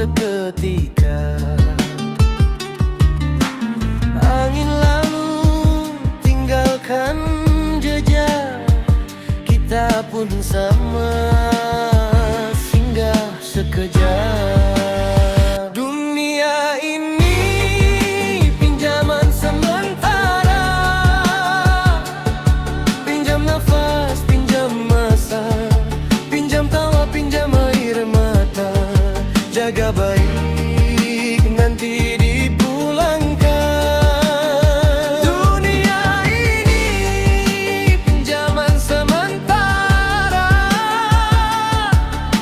seketika. Angin lalu tinggalkan jejak, kita pun sama singgah sekejap. Dunia ini pinjaman sementara, pinjam nafas, pinjam masa, pinjam tawa, pinjam air mata. Jaga baik, nanti dipulangkan. Dunia ini pinjaman sementara,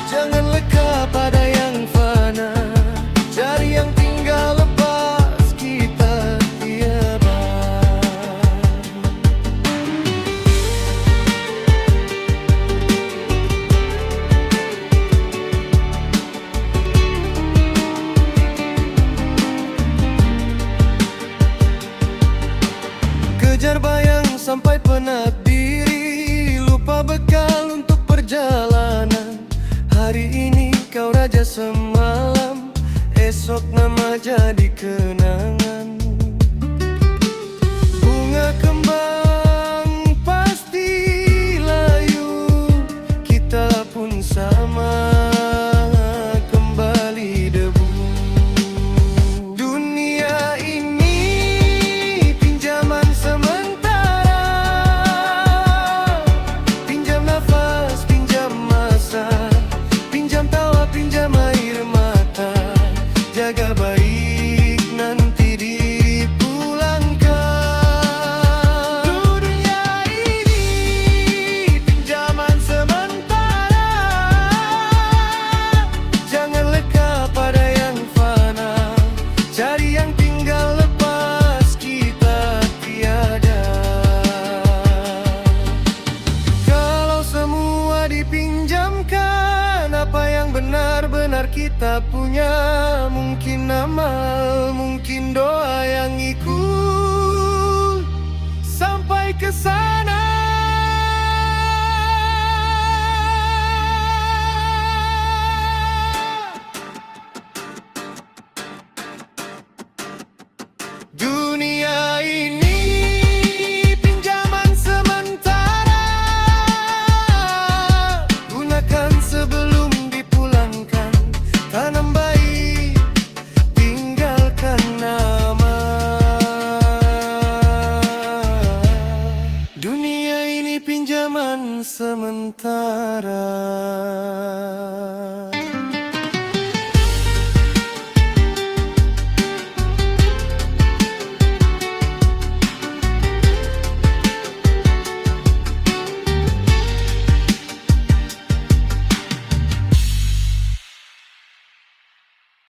jangan leka pada yang fana, cari yang tinggal lepas kita tiada. Kejar bayang sampai penat diri, lupa bekal untuk perjalanan. Hari ini kau raja semalam, esok nama jadi kenangan. Bunga kembang pasti layu, kita pun sama kembali debu. Dunia ini pinjaman sementara, pinjam nafas, pinjam masa, pinjam tawa, pinjam air mata. Jaga baik, nanti dipulangkan. Dunia ini pinjaman sementara, jangan leka pada yang fana, cari yang tinggal lepas kita tiada. Kalau semua dipinjamkan, apa yang benar-benar kita punya? Mungkin amal, mungkin doa yang ikut sampai ke sana.